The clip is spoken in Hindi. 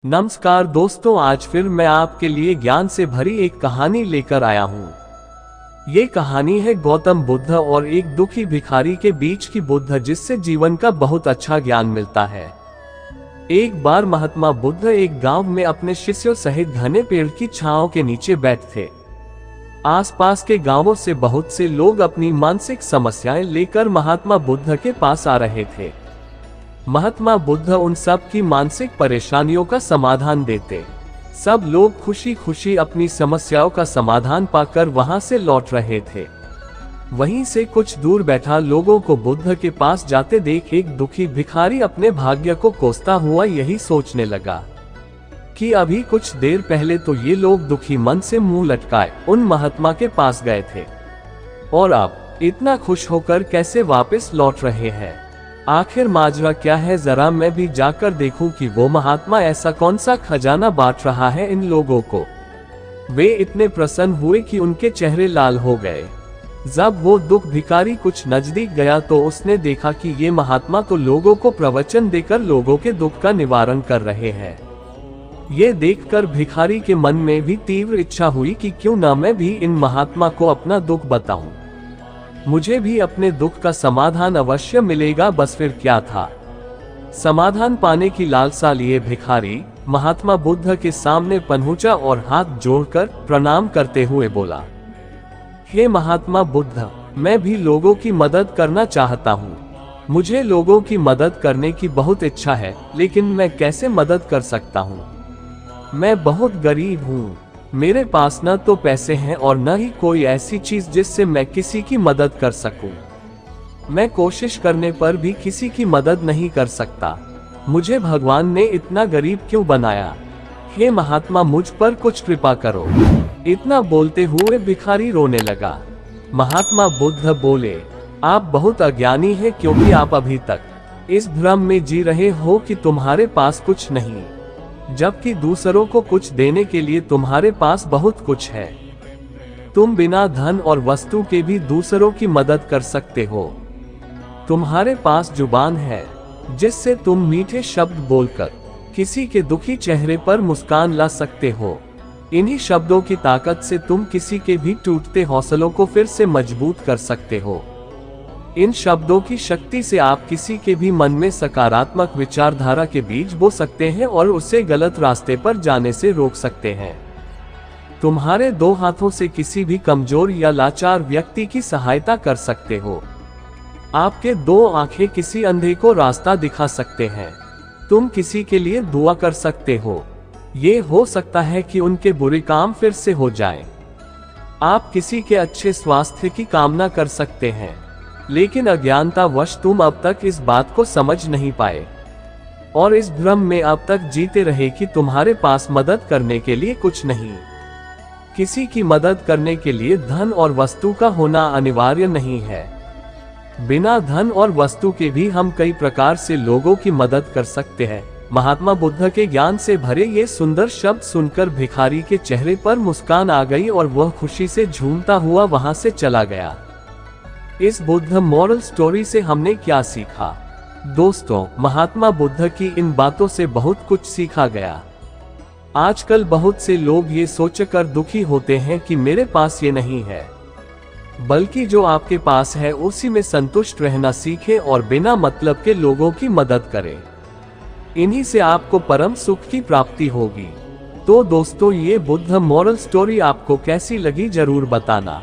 नमस्कार दोस्तों, आज फिर मैं आपके लिए ज्ञान से भरी एक कहानी लेकर आया हूँ। ये कहानी है गौतम बुद्ध और एक दुखी भिखारी के बीच की बुद्ध, जिससे जीवन का बहुत अच्छा ज्ञान मिलता है। एक बार महात्मा बुद्ध एक गांव में अपने शिष्यों सहित घने पेड़ की छांव के नीचे बैठे थे। आसपास के गांवों से बहुत से लोग अपनी मानसिक समस्याएं लेकर महात्मा बुद्ध के पास आ रहे थे। महात्मा बुद्ध उन सब की मानसिक परेशानियों का समाधान देते। सब लोग खुशी खुशी अपनी समस्याओं का समाधान पाकर वहां से लौट रहे थे। वहीं से कुछ दूर बैठा लोगों को बुद्ध के पास जाते देख एक दुखी भिखारी अपने भाग्य को कोसता हुआ यही सोचने लगा कि अभी कुछ देर पहले तो ये लोग दुखी मन से मुंह लटकाए उन महात्मा के पास गए थे, और अब इतना खुश होकर कैसे वापस लौट रहे हैं। आखिर माजरा क्या है, जरा मैं भी जाकर देखूं कि वो महात्मा ऐसा कौन सा खजाना बांट रहा है इन लोगों को। वे इतने प्रसन्न हुए कि उनके चेहरे लाल हो गए। जब वो दुख भिखारी कुछ नजदीक गया तो उसने देखा कि ये महात्मा तो लोगों को प्रवचन देकर लोगों के दुख का निवारण कर रहे हैं। ये देखकर भिखारी के मन में भी तीव्र इच्छा हुई कि क्यों ना मैं भी इन महात्मा को अपना दुख बताऊं। मुझे भी अपने दुख का समाधान अवश्य मिलेगा। बस फिर क्या था, समाधान पाने की लालसा लिए भिखारी महात्मा बुद्ध के सामने पहुंचा और हाथ जोड़कर प्रणाम करते हुए बोला, हे महात्मा बुद्ध, मैं भी लोगों की मदद करना चाहता हूँ। मुझे लोगों की मदद करने की बहुत इच्छा है, लेकिन मैं कैसे मदद कर सकता हूँ। मैं बहुत गरीब हूँ। मेरे पास न तो पैसे हैं और न ही कोई ऐसी चीज जिससे मैं किसी की मदद कर सकूं। मैं कोशिश करने पर भी किसी की मदद नहीं कर सकता। मुझे भगवान ने इतना गरीब क्यों बनाया। हे महात्मा, मुझ पर कुछ कृपा करो। इतना बोलते हुए भिखारी रोने लगा। महात्मा बुद्ध बोले, आप बहुत अज्ञानी हैं, क्योंकि आप अभी तक इस भ्रम में जी रहे हो कि तुम्हारे पास कुछ नहीं, जबकि दूसरों को कुछ देने के लिए तुम्हारे पास बहुत कुछ है। तुम बिना धन और वस्तु के भी दूसरों की मदद कर सकते हो। तुम्हारे पास जुबान है जिससे तुम मीठे शब्द बोलकर किसी के दुखी चेहरे पर मुस्कान ला सकते हो। इन्हीं शब्दों की ताकत से तुम किसी के भी टूटते हौसलों को फिर से मजबूत कर सकते हो। इन शब्दों की शक्ति से आप किसी के भी मन में सकारात्मक विचारधारा के बीज बो सकते हैं और उसे गलत रास्ते पर जाने से रोक सकते हैं। तुम्हारे दो हाथों से किसी भी कमजोर या लाचार व्यक्ति की सहायता कर सकते हो। आपके दो आंखें किसी अंधे को रास्ता दिखा सकते हैं। तुम किसी के लिए दुआ कर सकते हो। ये हो सकता है कि उनके बुरे काम फिर से हो जाएं। आप किसी के अच्छे स्वास्थ्य की कामना कर सकते हैं, लेकिन अज्ञानतावश तुम अब तक इस बात को समझ नहीं पाए और इस भ्रम में अब तक जीते रहे कि तुम्हारे पास मदद करने के लिए कुछ नहीं। किसी की मदद करने के लिए धन और वस्तु का होना अनिवार्य नहीं है। बिना धन और वस्तु के भी हम कई प्रकार से लोगों की मदद कर सकते हैं। महात्मा बुद्ध के ज्ञान से भरे ये सुंदर शब्द सुनकर भिखारी के चेहरे पर मुस्कान आ गई और वह खुशी से झूमता हुआ वहां से चला गया। इस बुद्ध मॉरल स्टोरी से हमने क्या सीखा? दोस्तों, महात्मा बुद्ध की इन बातों से बहुत कुछ सीखा गया। आजकल बहुत से लोग ये सोचकर दुखी होते हैं कि मेरे पास ये नहीं है, बल्कि जो आपके पास है उसी में संतुष्ट रहना सीखें और बिना मतलब के लोगों की मदद करें। इन्हीं से आपको परम सुख की प्राप्ति होगी। तो दोस्तों, ये बुद्ध मॉरल स्टोरी आपको कैसी लगी जरूर बताना।